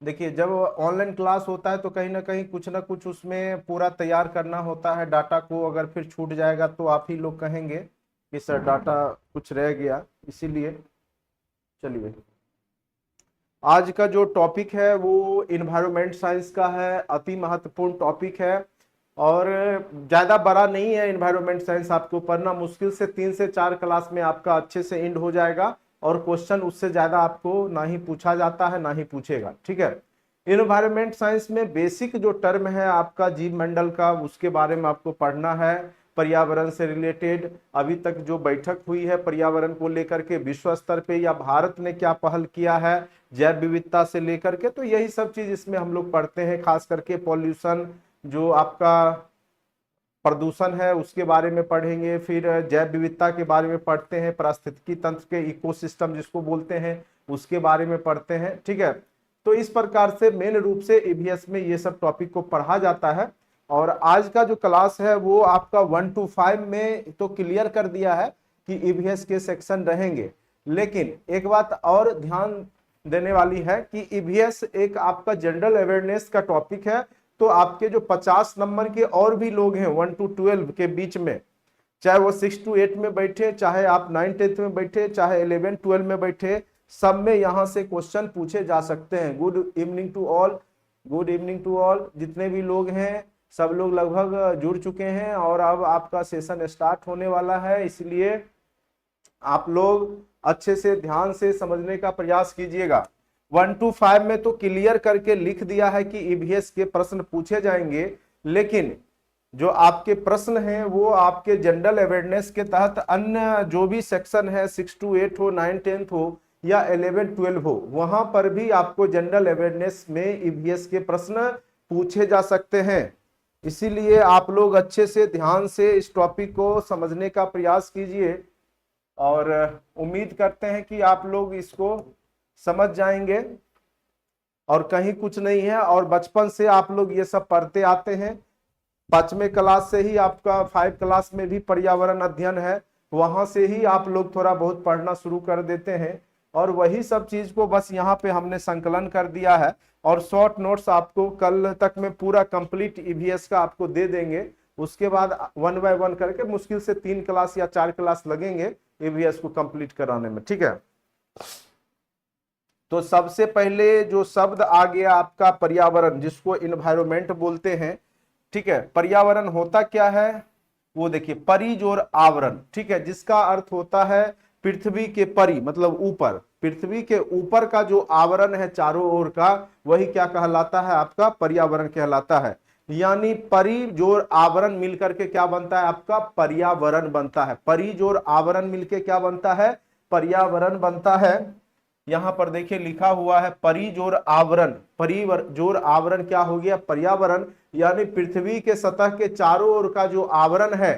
देखिए, जब online class होता है तो कहीं ना कुछ उसमें पूरा तैयार करना होता है डाटा को। अगर फिर छूट जाएगा तो आप ही लोग कहेंगे कि सर डाटा कुछ रह गया, इसीलिए। चलिए, आज का जो टॉपिक है वो इन्वायरमेंट साइंस का है, अति महत्वपूर्ण टॉपिक है। और ज़्यादा बड़ा नहीं है इन्वायरमेंट साइंस, आपको पढ़ना मुश्किल से 3 से 4 क्लास में आपका अच्छे से एंड हो जाएगा। और क्वेश्चन उससे ज़्यादा आपको ना ही पूछा जाता है ना ही पूछेगा, ठीक है। इन्वायरमेंट साइंस में बेसिक जो टर्म है आपका जीव मंडल का, उसके बारे में आपको पढ़ना है। पर्यावरण से रिलेटेड अभी तक जो बैठक हुई है पर्यावरण को लेकर के विश्व स्तर पे, या भारत ने क्या पहल किया है जैव विविधता से लेकर के, तो यही सब चीज इसमें हम लोग पढ़ते हैं। खास करके पॉल्यूशन, जो आपका प्रदूषण है उसके बारे में पढ़ेंगे। फिर जैव विविधता के बारे में पढ़ते हैं, पारिस्थितिकी तंत्र के इकोसिस्टम जिसको बोलते हैं उसके बारे में पढ़ते हैं, ठीक है। तो इस प्रकार से मेन रूप से ईवीएस में ये सब टॉपिक को पढ़ा जाता है। और आज का जो क्लास है वो आपका 1 to 5 में तो क्लियर कर दिया है कि ईवीएस के सेक्शन रहेंगे। लेकिन एक बात और ध्यान देने वाली है कि ईवीएस एक आपका जनरल अवेयरनेस का टॉपिक है। तो आपके जो 50 नंबर के और भी लोग हैं 1 to 12 के बीच में, चाहे वो 6 to 8 में बैठे, चाहे आप 9th-10th में बैठे, चाहे 11th-12 में बैठे, सब में यहां से क्वेश्चन पूछे जा सकते हैं। Good evening to all, good evening to all. जितने भी लोग हैं सब लोग लगभग जुड़ चुके हैं और अब आपका सेशन स्टार्ट होने वाला है, इसलिए आप लोग अच्छे से ध्यान से समझने का प्रयास कीजिएगा। 1 to 5 में तो क्लियर करके लिख दिया है कि ईवीएस के प्रश्न पूछे जाएंगे, लेकिन जो आपके प्रश्न हैं वो आपके जनरल अवेयरनेस के तहत अन्य जो भी सेक्शन है 6 to 8 हो, 9th-10th हो या 11th-12 हो, वहां पर भी आपको जनरल अवेयरनेस में ईवीएस के प्रश्न पूछे जा सकते हैं। इसीलिए आप लोग अच्छे से ध्यान से इस टॉपिक को समझने का प्रयास कीजिए और उम्मीद करते हैं कि आप लोग इसको समझ जाएंगे। और कहीं कुछ नहीं है, और बचपन से आप लोग ये सब पढ़ते आते हैं। 5वें क्लास से ही आपका 5 क्लास में भी पर्यावरण अध्ययन है, वहां से ही आप लोग थोड़ा बहुत पढ़ना शुरू कर देते हैं। और वही सब चीज को बस यहाँ पे हमने संकलन कर दिया है। और शॉर्ट नोट्स आपको कल तक में पूरा कंप्लीट ईवीएस का आपको दे देंगे। उसके बाद 1 by 1 करके मुश्किल से 3 क्लास या 4 क्लास लगेंगे ईवीएस को कंप्लीट कराने में, ठीक है। तो सबसे पहले जो शब्द आ गया आपका पर्यावरण, जिसको इन्वायरमेंट बोलते हैं, ठीक है। पर्यावरण होता क्या है वो देखिए, परिजोर आवरण, ठीक है, जिसका अर्थ होता है पृथ्वी के परि मतलब ऊपर, पृथ्वी के ऊपर का जो आवरण है चारों ओर का, वही क्या कहलाता है आपका पर्यावरण कहलाता है। यानी परिजोर आवरण मिलकर के क्या बनता है आपका पर्यावरण बनता है। परिजोर आवरण मिलके क्या बनता है पर्यावरण बनता है। यहां पर देखिए लिखा हुआ है परिजोर आवरण, परिजोर आवरण क्या हो गया पर्यावरण, यानी पृथ्वी के सतह के चारों ओर का जो आवरण है,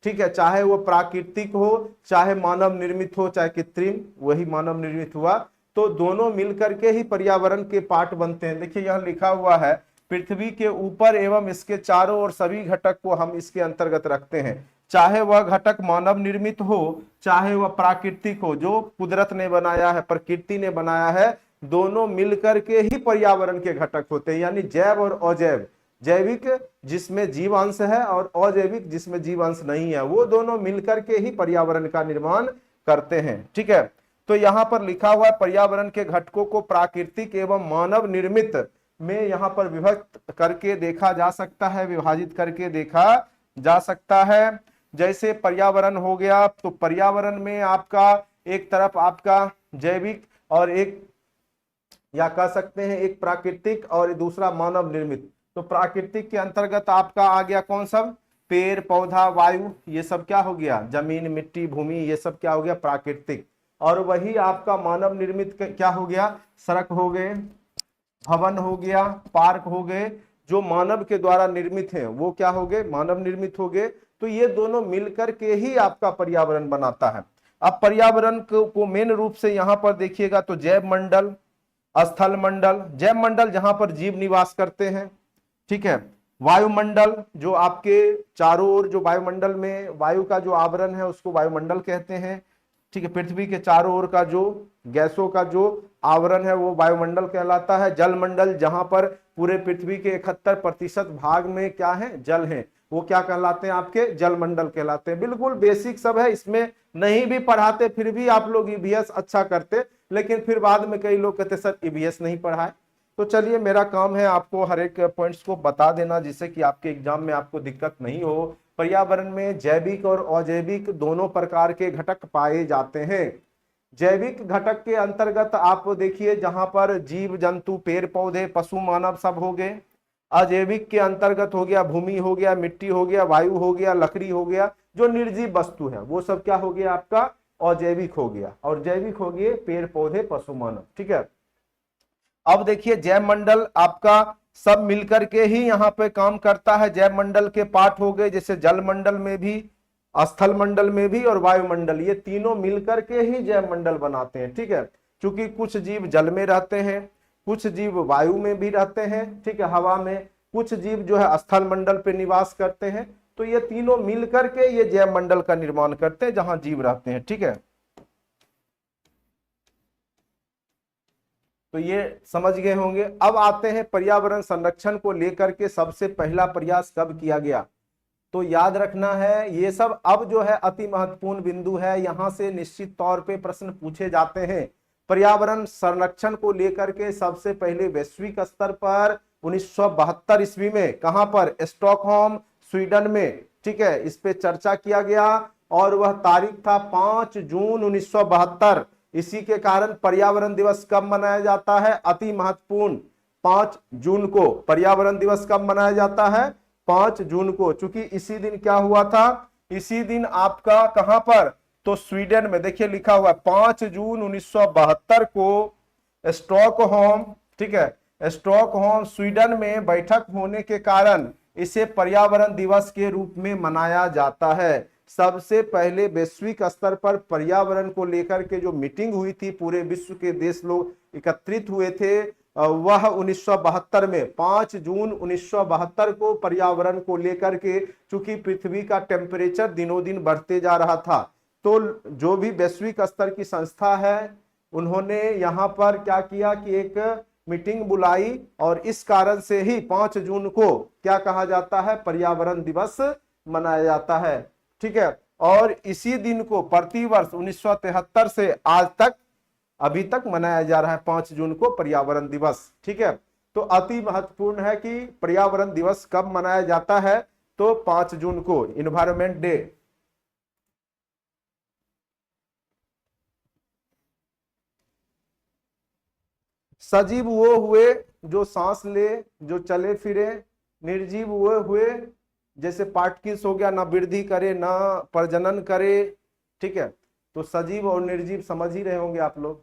ठीक है, चाहे वो प्राकृतिक हो, चाहे मानव निर्मित हो, चाहे कृत्रिम, वही मानव निर्मित हुआ, तो दोनों मिलकर के ही पर्यावरण के पार्ट बनते हैं। देखिए यहां लिखा हुआ है पृथ्वी के ऊपर एवं इसके चारों ओर सभी घटक को हम इसके अंतर्गत रखते हैं, चाहे वह घटक मानव निर्मित हो, चाहे वह प्राकृतिक हो, जो कुदरत ने बनाया है, प्रकृति ने बनाया है, दोनों मिलकर के ही पर्यावरण के घटक होते हैं। यानी जैव और अजैव, जैविक जिसमें जीवांश है और अजैविक जिसमें जीवांश नहीं है, वो दोनों मिलकर के ही पर्यावरण का निर्माण करते हैं, ठीक है। तो यहां पर लिखा हुआ है पर्यावरण के घटकों को प्राकृतिक एवं मानव निर्मित में यहां पर विभक्त करके देखा जा सकता है, विभाजित करके देखा जा सकता है। जैसे पर्यावरण हो गया, तो पर्यावरण में आपका एक तरफ आपका जैविक और एक, या कह सकते हैं एक प्राकृतिक और दूसरा मानव निर्मित। तो प्राकृतिक के अंतर्गत आपका आ गया कौन सब, पेड़ पौधा वायु, ये सब क्या हो गया, जमीन मिट्टी भूमि, ये सब क्या हो गया प्राकृतिक। और वही आपका मानव निर्मित क्या हो गया, सड़क हो गए, भवन हो गया, पार्क हो गए, जो मानव के द्वारा निर्मित हैं वो क्या हो गए मानव निर्मित हो गए। तो ये दोनों मिलकर के ही आपका पर्यावरण बनाता है। अब पर्यावरण को मेन रूप से यहां पर देखिएगा तो जैव मंडल, स्थल मंडल, जैव मंडल जहां पर जीव निवास करते हैं, ठीक है। वायुमंडल जो आपके चारों ओर जो वायुमंडल में वायु का जो आवरण है उसको वायुमंडल कहते हैं, ठीक है, पृथ्वी के चारों ओर का जो गैसों का जो आवरण है वो वायुमंडल कहलाता है। जलमंडल, जहां पर पूरे पृथ्वी के 71% भाग में क्या है, जल है, वो क्या कहलाते हैं, आपके जलमंडल कहलाते हैं। बिल्कुल बेसिक सब है, इसमें नहीं भी पढ़ाते फिर भी आप लोग ईवीएस अच्छा करते, लेकिन फिर बाद में कई लोग कहते सर ईवीएस नहीं पढ़ाए। तो चलिए, मेरा काम है आपको हर एक पॉइंट्स को बता देना, जिससे कि आपके एग्जाम में आपको दिक्कत नहीं हो। पर्यावरण में जैविक और अजैविक दोनों प्रकार के घटक पाए जाते हैं। जैविक घटक के अंतर्गत आप देखिए जहां पर जीव जंतु, पेड़ पौधे, पशु, मानव सब हो गए। अजैविक के अंतर्गत हो गया भूमि, हो गया मिट्टी, हो गया वायु, हो गया लकड़ी, हो गया जो निर्जीव वस्तु है, वो सब क्या हो गया आपका अजैविक हो गया। और जैविक हो गए पेड़ पौधे, पशु, मानव। ठीक है, अब देखिए जैव मंडल आपका सब मिलकर के ही यहाँ पे काम करता है। जैव मंडल के पार्ट हो गए जैसे जल मंडल में भी, स्थल मंडल में भी और वायुमंडल, ये तीनों मिलकर के ही जैव मंडल बनाते हैं। ठीक है, क्योंकि कुछ जीव जल में रहते हैं, कुछ जीव वायु में भी रहते हैं, ठीक है, हवा में, कुछ जीव जो है स्थल मंडल पे निवास करते हैं। तो ये तीनों मिलकर के ये जैव मंडल का निर्माण करते हैं जहां जीव रहते हैं। ठीक है, तो ये समझ गए होंगे। अब आते हैं पर्यावरण संरक्षण को लेकर के सबसे पहला प्रयास कब किया गया। तो याद रखना है ये सब अब जो है अति महत्वपूर्ण बिंदु है, यहां से निश्चित तौर पे प्रश्न पूछे जाते हैं। पर्यावरण संरक्षण को लेकर के सबसे पहले वैश्विक स्तर पर 1972 ईस्वी में, कहां पर, स्टॉकहोम स्वीडन में, ठीक है, इस पे चर्चा किया गया और वह तारीख था 5 जून 1972। इसी के कारण पर्यावरण दिवस कब मनाया जाता है, अति महत्वपूर्ण, 5 जून को पर्यावरण दिवस कब मनाया जाता है, 5 जून को। चूंकि इसी दिन क्या हुआ था, इसी दिन आपका कहां पर, तो स्वीडन में, देखिए लिखा हुआ 5 जून 1972 को स्टॉकहोम, ठीक है, स्टॉकहोम स्वीडन में बैठक होने के कारण इसे पर्यावरण दिवस के रूप में मनाया जाता है। सबसे पहले वैश्विक स्तर पर पर्यावरण को लेकर के जो मीटिंग हुई थी, पूरे विश्व के देश लोग एकत्रित हुए थे, वह 1972 में, 5 जून 1972 को पर्यावरण को लेकर के, चूंकि पृथ्वी का टेम्परेचर दिनों दिन बढ़ते जा रहा था, तो जो भी वैश्विक स्तर की संस्था है उन्होंने यहाँ पर क्या किया कि एक मीटिंग बुलाई और इस कारण से ही 5 जून को क्या कहा जाता है, पर्यावरण दिवस मनाया जाता है। ठीक है, और इसी दिन को प्रतिवर्ष 1973 से आज तक, अभी तक मनाया जा रहा है 5 जून को पर्यावरण दिवस। ठीक है, तो अति महत्वपूर्ण है कि पर्यावरण दिवस कब मनाया जाता है, तो 5 जून को, इन्वायरमेंट डे। सजीव वो हुए जो सांस ले, जो चले फिरे। निर्जीव वो हुए जैसे पार्टिकल्स हो गया, ना वृद्धि करे ना प्रजनन करे। ठीक है, तो सजीव और निर्जीव समझ ही रहे होंगे आप लोग।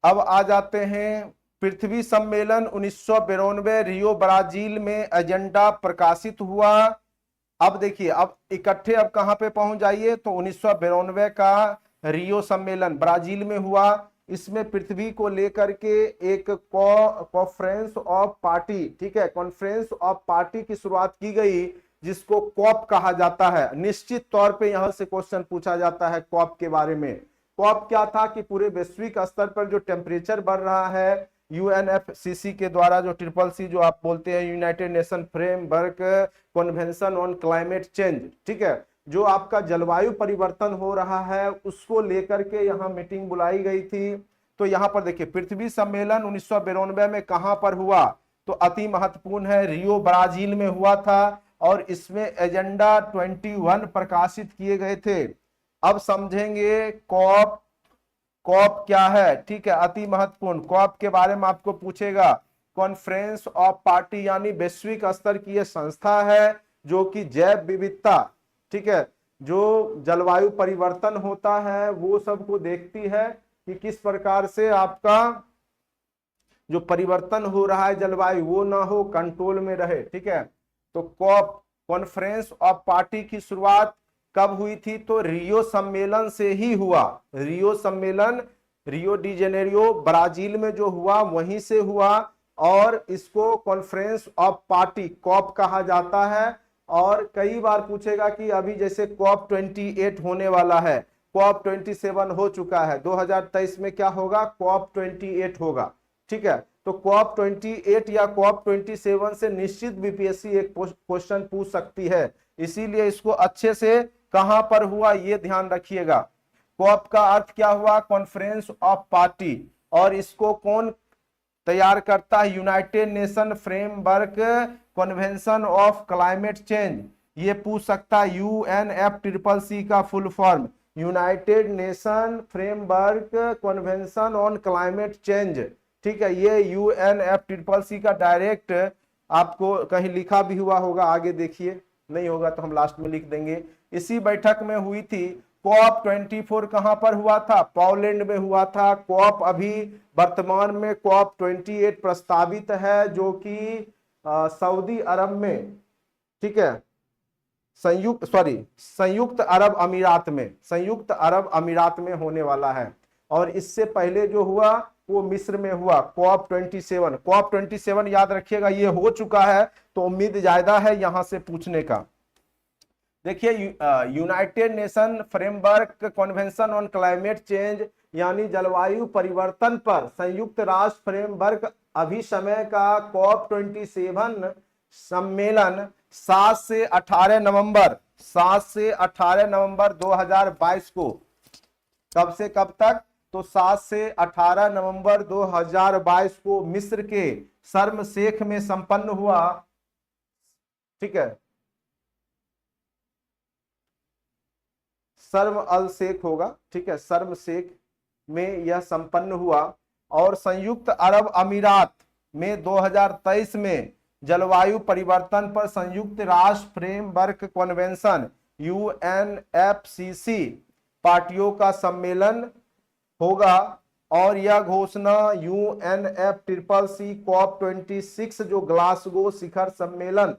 अब आ जाते हैं पृथ्वी सम्मेलन 1992 रियो ब्राजील में एजेंडा प्रकाशित हुआ। अब देखिए, अब इकट्ठे अब कहां पे पहुंच जाइए, तो 1992 का रियो सम्मेलन ब्राजील में हुआ। इसमें पृथ्वी को लेकर के एक कॉन्फ्रेंस ऑफ पार्टी, ठीक है, कॉन्फ्रेंस ऑफ पार्टी की शुरुआत की गई, जिसको कॉप कहा जाता है। निश्चित तौर पे यहां से क्वेश्चन पूछा जाता है कॉप के बारे में। कॉप क्या था कि पूरे वैश्विक स्तर पर जो टेम्परेचर बढ़ रहा है, यूएनएफसीसी के द्वारा, जो CCC जो आप बोलते हैं, United nation framework convention on climate change, ठीक है, जो आपका जलवायु परिवर्तन हो रहा है उसको लेकर के यहाँ मीटिंग बुलाई गई थी। तो यहाँ पर देखिए पृथ्वी सम्मेलन 1992 में कहां पर हुआ, तो अति महत्वपूर्ण है, रियो ब्राजील में हुआ था और इसमें एजेंडा 21 प्रकाशित किए गए थे। अब समझेंगे कॉप, कॉप क्या है, ठीक है, अति महत्वपूर्ण। कॉप के बारे में आपको पूछेगा, कॉन्फ्रेंस ऑफ पार्टी, यानी वैश्विक स्तर की यह संस्था है जो कि जैव विविधता, ठीक है, जो जलवायु परिवर्तन होता है वो सबको देखती है कि किस प्रकार से आपका जो परिवर्तन हो रहा है जलवायु वो ना हो, कंट्रोल में रहे। ठीक है, तो कॉप, कॉन्फ्रेंस ऑफ पार्टी की शुरुआत कब हुई थी, तो रियो सम्मेलन से ही हुआ। रियो सम्मेलन रियो डी जेनेरियो ब्राजील में जो हुआ वहीं से हुआ और इसको कॉन्फ्रेंस ऑफ पार्टी कॉप कहा जाता है। और कई बार पूछेगा कि अभी जैसे कॉप 28 होने वाला है, कॉप 27 हो चुका है, 2023 में क्या होगा, कॉप 28 होगा। ठीक है, तो कॉप 28 या कॉप 27 से निश्चित बीपीएससी एक क्वेश्चन पूछ सकती है, इसीलिए इसको अच्छे से कहां पर हुआ ये ध्यान रखिएगा। कॉप का अर्थ क्या हुआ, कॉन्फ्रेंस ऑफ पार्टी, और इसको कौन तैयार करता है, United nation framework convention of climate change. ये पूछ सकता है UNFCCC का full form, United nation framework convention on climate change. ठीक है, ये UNFCCC का डायरेक्ट आपको कहीं लिखा भी हुआ होगा, आगे देखिए, नहीं होगा तो हम लास्ट में लिख देंगे। इसी बैठक में हुई थी। कॉप 24 कहां पर हुआ था, पोलैंड में हुआ था। कॉप अभी वर्तमान में कॉप 28 प्रस्तावित है, जो कि सऊदी अरब में, ठीक है, संयुक्त अरब अमीरात में होने वाला है। और इससे पहले जो हुआ वो मिस्र में हुआ, कॉप 27। कॉप 27 याद रखिएगा, ये हो चुका है, तो उम्मीद ज्यादा है यहां से पूछने का। देखिए, United nation framework convention on climate change यानी जलवायु परिवर्तन पर संयुक्त राष्ट्र फ्रेमवर्क अभिसमय का कॉप 27 सम्मेलन 7 से 18 नवंबर 2022 को, कब से कब तक, तो 7 से 18 नवंबर 2022 को मिस्र के शर्म शेख में संपन्न हुआ। ठीक है, शर्म अल शेख होगा, ठीक है, शर्म शेख में यह संपन्न हुआ। और संयुक्त अरब अमीरात में 2023 में जलवायु परिवर्तन पर संयुक्त राष्ट्र फ्रेमवर्क कन्वेंशन UNFCCC पार्टियों का सम्मेलन होगा। और यह घोषणा UNFCCC कॉप 26 जो ग्लासगो शिखर सम्मेलन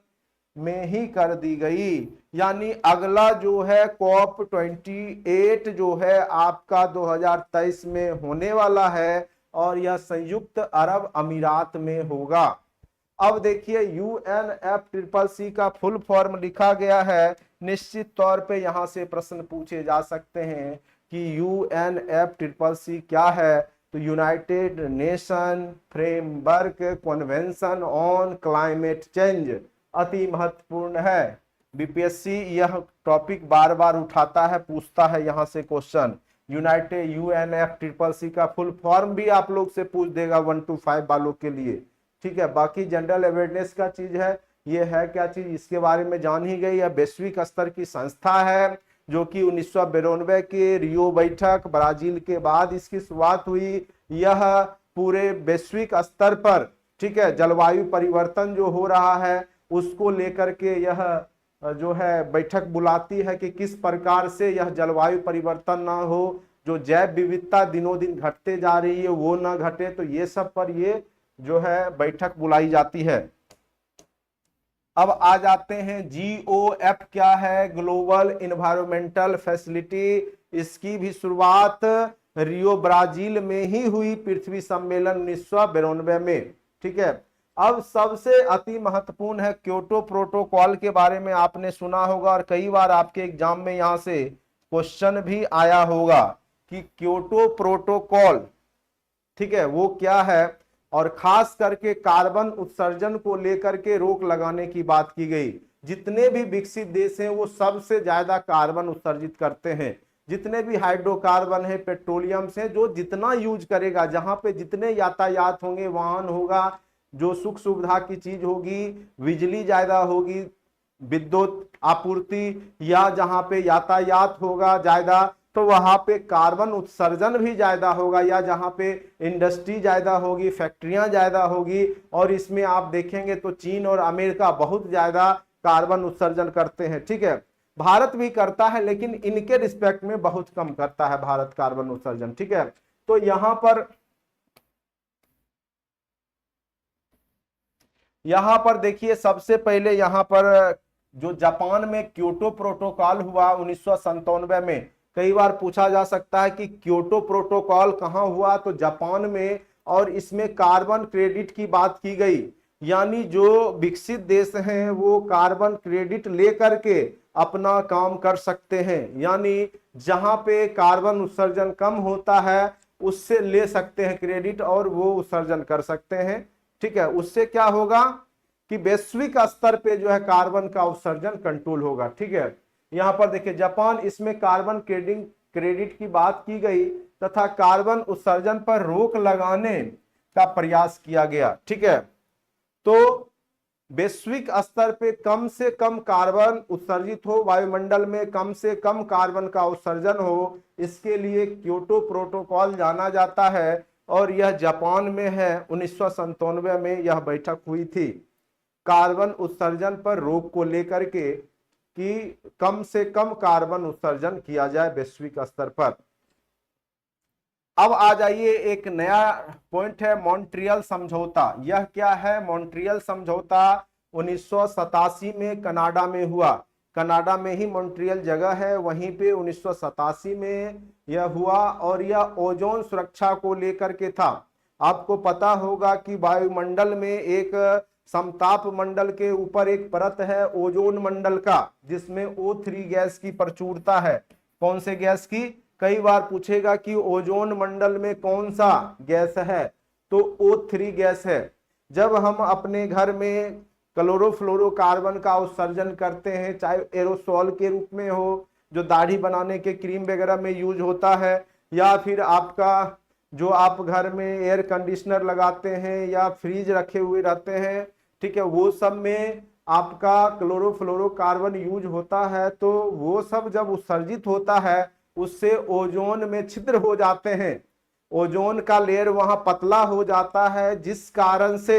में ही कर दी गई। यानी अगला जो है कॉप 28 जो है आपका 2023 में होने वाला है, और यह संयुक्त अरब अमीरात में होगा। अब देखिए, UNFCCC का फुल फॉर्म लिखा गया है, निश्चित तौर पे यहां से प्रश्न पूछे जा सकते हैं कि UNFCCC क्या है, तो United nation framework convention on climate change अति महत्वपूर्ण है। बीपीएससी यह टॉपिक बार बार उठाता है, पूछता है यहां से क्वेश्चन। यूनाइटेड UNFCCC का फुल फॉर्म भी आप लोग से पूछ देगा 1 to 5 वालों के लिए। ठीक है, बाकी जनरल अवेयरनेस का चीज है, ये है क्या चीज, इसके बारे में जान ही गई। यह वैश्विक स्तर की संस्था है, जो कि 1992 के रियो बैठक ब्राजील के बाद इसकी शुरुआत हुई। यह पूरे वैश्विक स्तर पर, ठीक है, जलवायु परिवर्तन जो हो रहा है उसको लेकर के यह जो है बैठक बुलाती है कि किस प्रकार से यह जलवायु परिवर्तन ना हो, जो जैव विविधता दिनों दिन घटते जा रही है वो ना घटे, तो ये सब पर ये जो है बैठक बुलाई जाती है। अब आ जाते हैं GOF क्या है, ग्लोबल इन्वायरमेंटल फैसिलिटी। इसकी भी शुरुआत रियो ब्राजील में ही हुई, पृथ्वी सम्मेलन 1992 में। ठीक है, अब सबसे अति महत्वपूर्ण है क्योटो प्रोटोकॉल के बारे में आपने सुना होगा, और कई बार आपके एग्जाम में यहां से क्वेश्चन भी आया होगा कि क्योटो प्रोटोकॉल, ठीक है, वो क्या है, और खास करके कार्बन उत्सर्जन को लेकर के रोक लगाने की बात की गई। जितने भी विकसित देश हैं वो सबसे ज्यादा कार्बन उत्सर्जित करते हैं। जितने भी हाइड्रोकार्बन है, पेट्रोलियम से जो जितना यूज करेगा, जहां पे जितने यातायात होंगे, वाहन होगा, जो सुख सुविधा की चीज होगी, बिजली ज्यादा होगी, विद्युत आपूर्ति, या जहां पे यातायात होगा ज्यादा तो वहां पे कार्बन उत्सर्जन भी ज्यादा होगा, या जहां पे इंडस्ट्री ज्यादा होगी, फैक्ट्रियां ज्यादा होगी। और इसमें आप देखेंगे तो चीन और अमेरिका बहुत ज्यादा कार्बन उत्सर्जन करते हैं। ठीक है, भारत भी करता है, लेकिन इनके रिस्पेक्ट में बहुत कम करता है भारत कार्बन उत्सर्जन। ठीक है, तो यहां पर देखिए, सबसे पहले यहां पर जो जापान में क्योटो प्रोटोकॉल हुआ 1997 में, कई बार पूछा जा सकता है कि क्योटो प्रोटोकॉल कहां हुआ, तो जापान में। और इसमें कार्बन क्रेडिट की बात की गई। यानी जो विकसित देश हैं वो कार्बन क्रेडिट लेकर के अपना काम कर सकते हैं, यानी जहां पे कार्बन उत्सर्जन कम होता है उससे ले सकते हैं क्रेडिट और वो उत्सर्जन कर सकते हैं। ठीक है, उससे क्या होगा कि वैश्विक स्तर पे जो है कार्बन का उत्सर्जन कंट्रोल होगा। ठीक है, यहां पर देखिए जापान, इसमें कार्बन क्रेडिट की बात की गई तथा कार्बन उत्सर्जन पर रोक लगाने का प्रयास किया गया। ठीक है, तो वैश्विक स्तर पे कम से कम कार्बन उत्सर्जित हो, वायुमंडल में कम से कम कार्बन का उत्सर्जन हो, इसके लिए क्योटो प्रोटोकॉल जाना जाता है और यह जापान में है। 1997 में यह बैठक हुई थी कार्बन उत्सर्जन पर रोक को लेकर के कि कम से कम कार्बन उत्सर्जन किया जाए वैश्विक स्तर पर। अब आ जाइए, एक नया पॉइंट है मॉन्ट्रियल समझौता। यह क्या है? मॉन्ट्रियल समझौता 1987 में कनाडा में हुआ। कनाडा में ही मॉन्ट्रियल जगह है, वहीं पे 1987 में यह हुआ और यह ओजोन सुरक्षा को लेकर के था। आपको पता होगा कि वायुमंडल में एक समताप मंडल के ऊपर एक परत है ओजोन मंडल का, जिसमें O3 गैस की प्रचुरता है। कौन से गैस की? कई बार पूछेगा कि ओजोन मंडल में कौन सा गैस है, तो O3 गैस है। जब हम अपने घर में क्लोरोफ्लोरोकार्बन का उत्सर्जन करते हैं, चाहे एरोसोल के रूप में हो, जो दाढ़ी बनाने के क्रीम वगैरह में यूज होता है, या फिर आपका जो आप घर में एयर कंडीशनर लगाते हैं या फ्रिज रखे हुए रहते हैं, ठीक है, वो सब में आपका क्लोरोफ्लोरोकार्बन यूज होता है। तो वो सब जब उत्सर्जित होता है उससे ओजोन में छिद्र हो जाते हैं, ओजोन का लेयर वहां पतला हो जाता है, जिस कारण से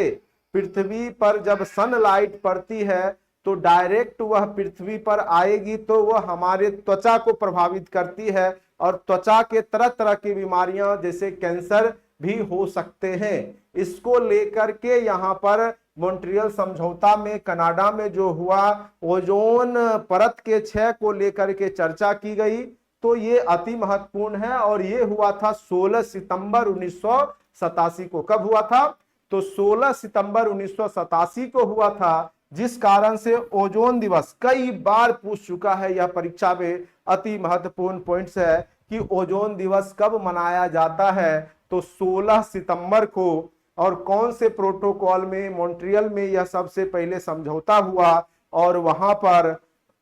पृथ्वी पर जब सनलाइट पड़ती है तो डायरेक्ट वह पृथ्वी पर आएगी तो वह हमारे त्वचा को प्रभावित करती है और त्वचा के तरह तरह की बीमारियां जैसे कैंसर भी हो सकते हैं। इसको लेकर के यहाँ पर मॉन्ट्रियल समझौता में कनाडा में जो हुआ, ओजोन परत के क्षय को लेकर के चर्चा की गई। तो ये अति महत्वपूर्ण है और ये हुआ था 16 सितंबर 1987 को। कब हुआ था? तो 16 सितंबर 1987 को हुआ था, जिस कारण से ओजोन दिवस, कई बार पूछ चुका है यह परीक्षा में, अति महत्वपूर्ण पॉइंट्स है कि ओजोन दिवस कब मनाया जाता है, तो 16 सितंबर को। और कौन से प्रोटोकॉल में? मॉन्ट्रियल में यह सबसे पहले समझौता हुआ और वहां पर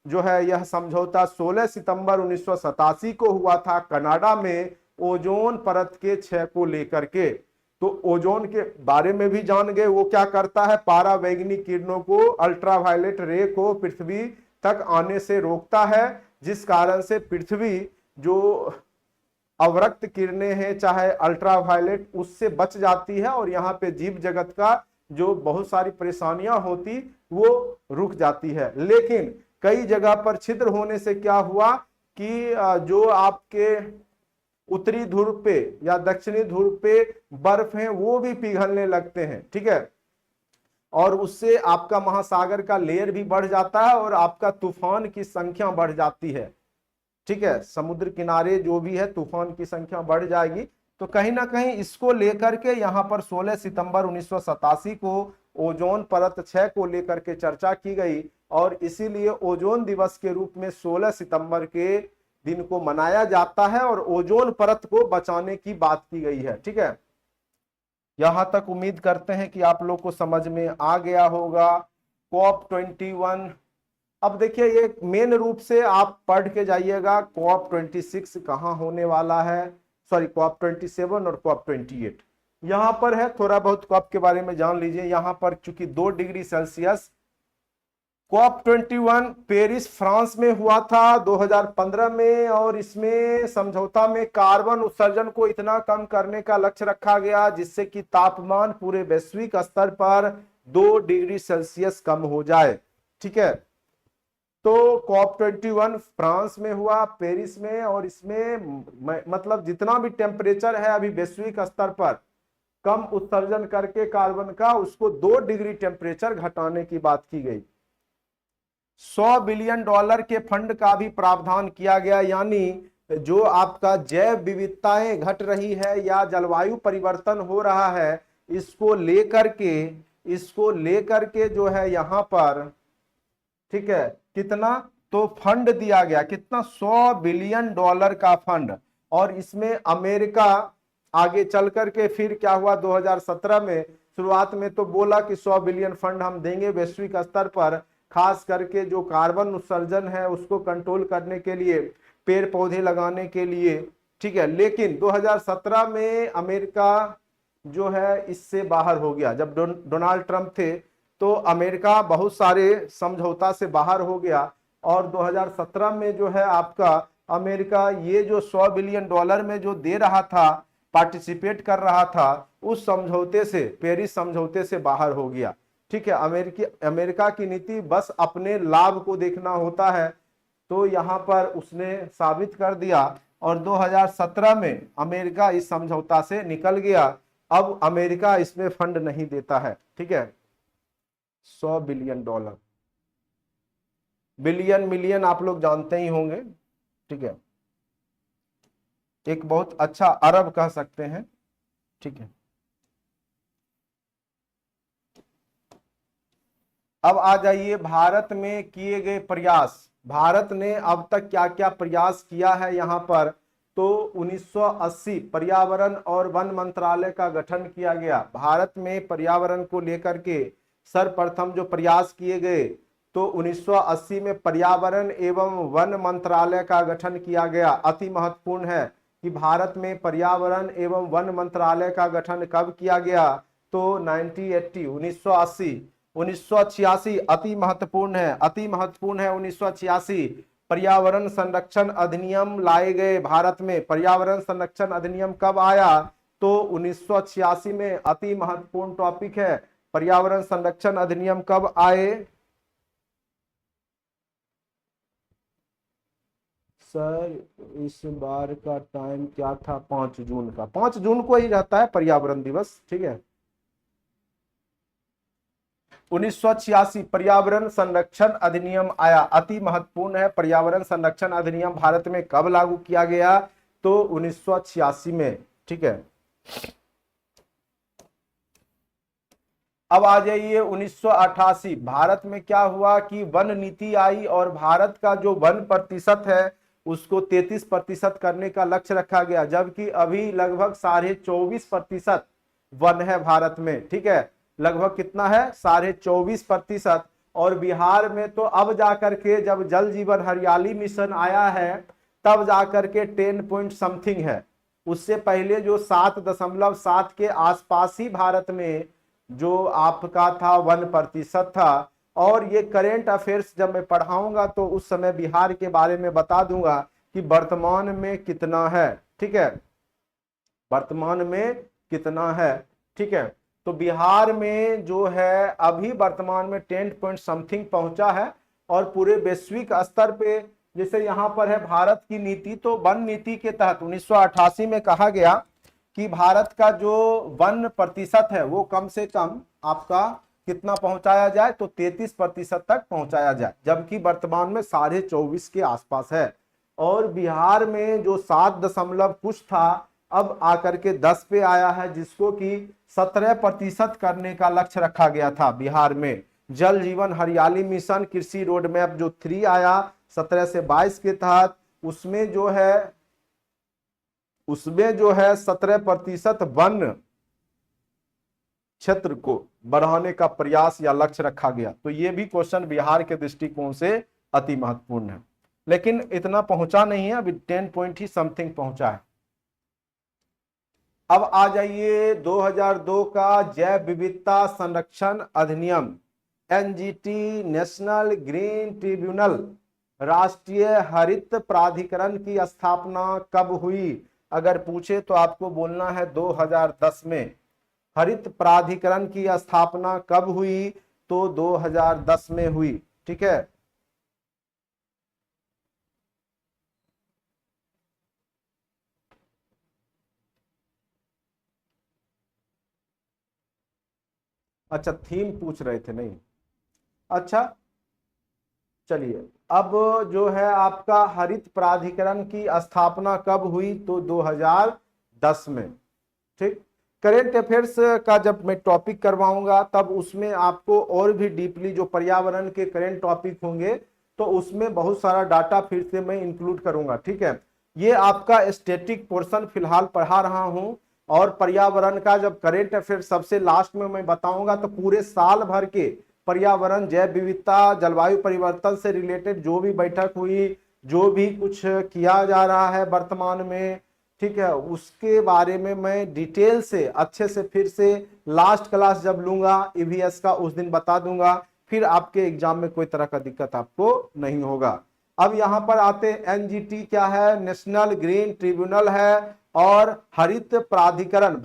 जो है यह समझौता 16 सितंबर 1987 को हुआ था कनाडा में, ओजोन परत के क्षय को लेकर के। तो ओजोन के बारे में भी जान गए, वो क्या करता है? पारावैंगनिक किरणों को, अल्ट्रावायलेट रे को पृथ्वी तक आने से रोकता है, जिस कारण से पृथ्वी जो अवरक्त किरणें हैं चाहे अल्ट्रावायलेट, उससे बच जाती है और यहाँ पे जीव जगत का जो बहुत सारी परेशानियां होती वो रुक जाती है। लेकिन कई जगह पर छिद्र होने से क्या हुआ कि जो आपके उत्तरी ध्रुव पे या दक्षिणी ध्रुव पे बर्फ है वो भी पिघलने लगते हैं। ठीक है, और उससे आपका महासागर का लेयर भी बढ़ जाता है और आपका तूफान की संख्या बढ़ जाती है। ठीक है, समुद्र किनारे जो भी है तूफान की संख्या बढ़ जाएगी। तो कहीं ना कहीं इसको लेकर के यहाँ पर 16 सितंबर 1987 को ओजोन परत क्षय को लेकर के चर्चा की गई और इसीलिए ओजोन दिवस के रूप में 16 सितंबर के दिन को मनाया जाता है और ओजोन परत को बचाने की बात की गई है। ठीक है, यहां तक उम्मीद करते हैं कि आप लोग को समझ में आ गया होगा। COP21, अब देखिए ये मेन रूप से आप पढ़ के जाइएगा COP26 कहां होने वाला है, सॉरी COP27 और COP28 यहां पर है। थोड़ा बहुत COP के बारे में जान लीजिए। यहां पर चूंकि 2 degree Celsius, COP21 Paris France में हुआ था 2015 में और इसमें समझौता में कार्बन उत्सर्जन को इतना कम करने का लक्ष्य रखा गया जिससे कि तापमान पूरे वैश्विक स्तर पर 2 डिग्री सेल्सियस कम हो जाए। ठीक है, तो COP21 फ्रांस में हुआ, पेरिस में, और इसमें मतलब जितना भी टेम्परेचर है अभी वैश्विक स्तर पर कम उत्सर्जन करके कार्बन का, उसको 2 डिग्री टेम्परेचर घटाने की बात की गई। $100 बिलियन के फंड का भी प्रावधान किया गया, यानी जो आपका जैव विविधताएं घट रही है या जलवायु परिवर्तन हो रहा है, इसको लेकर के इसको लेकर के जो है यहाँ पर, ठीक है, कितना तो फंड दिया गया, कितना, $100 बिलियन का फंड। और इसमें अमेरिका आगे चल करके फिर क्या हुआ 2017 में, शुरुआत में तो बोला कि 100 बिलियन फंड हम देंगे वैश्विक स्तर पर, खास करके जो कार्बन उत्सर्जन है उसको कंट्रोल करने के लिए, पेड़ पौधे लगाने के लिए, ठीक है। लेकिन 2017 में अमेरिका जो है इससे बाहर हो गया। जब डोनाल्ड ट्रंप थे तो अमेरिका बहुत सारे समझौता से बाहर हो गया, और 2017 में जो है आपका अमेरिका ये जो $100 बिलियन में जो दे रहा था, पार्टिसिपेट कर रहा था, उस समझौते से, पेरिस समझौते से बाहर हो गया, ठीक है। अमेरिका की नीति बस अपने लाभ को देखना होता है, तो यहां पर उसने साबित कर दिया। और 2017 में अमेरिका इस समझौता से निकल गया। अब अमेरिका इसमें फंड नहीं देता है, ठीक है। $100 बिलियन, बिलियन मिलियन आप लोग जानते ही होंगे, ठीक है, एक बहुत अच्छा अरब कह सकते हैं, ठीक है। अब आ जाइए भारत में किए गए प्रयास। भारत ने अब तक क्या क्या प्रयास किया है यहाँ पर, तो 1980 पर्यावरण और वन मंत्रालय का गठन किया गया। भारत में पर्यावरण को लेकर के सर्वप्रथम जो प्रयास किए गए, तो 1980 में पर्यावरण एवं वन मंत्रालय का गठन किया गया। अति महत्वपूर्ण है कि भारत में पर्यावरण एवं वन मंत्रालय का गठन कब किया गया, तो 1980, 1980। 1986 अति महत्वपूर्ण है, अति महत्वपूर्ण है 1986, पर्यावरण संरक्षण अधिनियम लाए गए भारत में। पर्यावरण संरक्षण अधिनियम कब आया, तो 1986 में। अति महत्वपूर्ण टॉपिक है, पर्यावरण संरक्षण अधिनियम कब आए। सर इस बार का टाइम क्या था, 5 जून का, 5 जून को ही रहता है पर्यावरण दिवस, ठीक है। 1986 पर्यावरण संरक्षण अधिनियम आया, अति महत्वपूर्ण है। पर्यावरण संरक्षण अधिनियम भारत में कब लागू किया गया, तो 1986 में, ठीक है। अब आ जाइए 1988, भारत में क्या हुआ कि वन नीति आई, और भारत का जो वन प्रतिशत है उसको 33% करने का लक्ष्य रखा गया, जबकि अभी लगभग 24.5% वन है भारत में, ठीक है। लगभग कितना है, 24.5%। और बिहार में तो अब जाकर के, जब जल जीवन हरियाली मिशन आया है, तब जाकर के 10 पॉइंट समथिंग है। उससे पहले जो 7.7 के आसपास ही भारत में जो आपका था 1% था। और ये करेंट अफेयर्स जब मैं पढ़ाऊंगा तो उस समय बिहार के बारे में बता दूंगा कि वर्तमान में कितना है, ठीक है, वर्तमान में कितना है, ठीक है। तो बिहार में जो है अभी वर्तमान में 10 पॉइंट समथिंग पहुंचा है। और पूरे वैश्विक स्तर पे जैसे यहाँ पर है भारत की नीति, तो वन नीति के तहत 1988 में कहा गया कि भारत का जो वन प्रतिशत है वो कम से कम आपका कितना पहुंचाया जाए, तो 33% तक पहुंचाया जाए, जबकि वर्तमान में 24.5 के आसपास है। और बिहार में जो 7 दशमलव कुछ था, अब आकर के 10 पे आया है, जिसको कि 17% करने का लक्ष्य रखा गया था बिहार में। जल जीवन हरियाली मिशन कृषि रोड मैप जो 3 आया 17 से 22 के तहत, उसमें जो है 17% वन क्षेत्र को बढ़ाने का प्रयास या लक्ष्य रखा गया। तो ये भी क्वेश्चन बिहार के दृष्टिकोण से अति महत्वपूर्ण है, लेकिन इतना पहुंचा नहीं है, अभी 10 पॉइंट ही समथिंग पहुंचा है। अब आ जाइए 2002 का जैव विविधता संरक्षण अधिनियम, एनजीटी, नेशनल ग्रीन ट्रिब्यूनल, राष्ट्रीय हरित प्राधिकरण की स्थापना कब हुई। अगर पूछे तो आपको बोलना है 2010 में। हरित प्राधिकरण की स्थापना कब हुई, तो 2010 में हुई, ठीक है। अच्छा थीम पूछ रहे थे, नहीं, अच्छा चलिए। अब जो है आपका हरित प्राधिकरण की स्थापना कब हुई, तो 2010 में, ठीक। करेंट अफेयर्स का जब मैं टॉपिक करवाऊंगा तब उसमें आपको और भी डीपली जो पर्यावरण के करेंट टॉपिक होंगे तो उसमें बहुत सारा डाटा फिर से मैं इंक्लूड करूंगा, ठीक है। ये आपका स्टैटिक पोर्शन फिलहाल पढ़ा रहा हूं, और पर्यावरण का जब करेंट अफेयर सबसे लास्ट में मैं बताऊंगा तो पूरे साल भर के पर्यावरण, जैव विविधता, जलवायु परिवर्तन से रिलेटेड जो भी बैठक हुई, जो भी कुछ किया जा रहा है वर्तमान में, ठीक है, उसके बारे में मैं डिटेल से अच्छे से फिर से लास्ट क्लास जब लूंगा ईवीएस का उस दिन बता दूंगा, फिर आपके एग्जाम में कोई तरह का दिक्कत आपको नहीं होगा। अब यहां पर आते हैं एनजीटी क्या है, नेशनल ग्रीन ट्रिब्यूनल है, और हरित प्राधिकरण,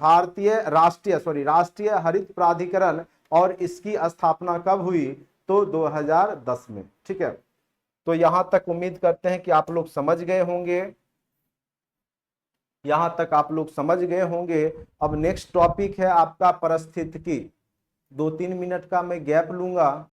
राष्ट्रीय हरित प्राधिकरण, और इसकी स्थापना कब हुई, तो 2010 में, ठीक है। तो यहां तक उम्मीद करते हैं कि आप लोग समझ गए होंगे, यहां तक आप लोग समझ गए होंगे। अब नेक्स्ट टॉपिक है आपका परिस्थितिकी। 2-3 मिनट का मैं गैप लूंगा।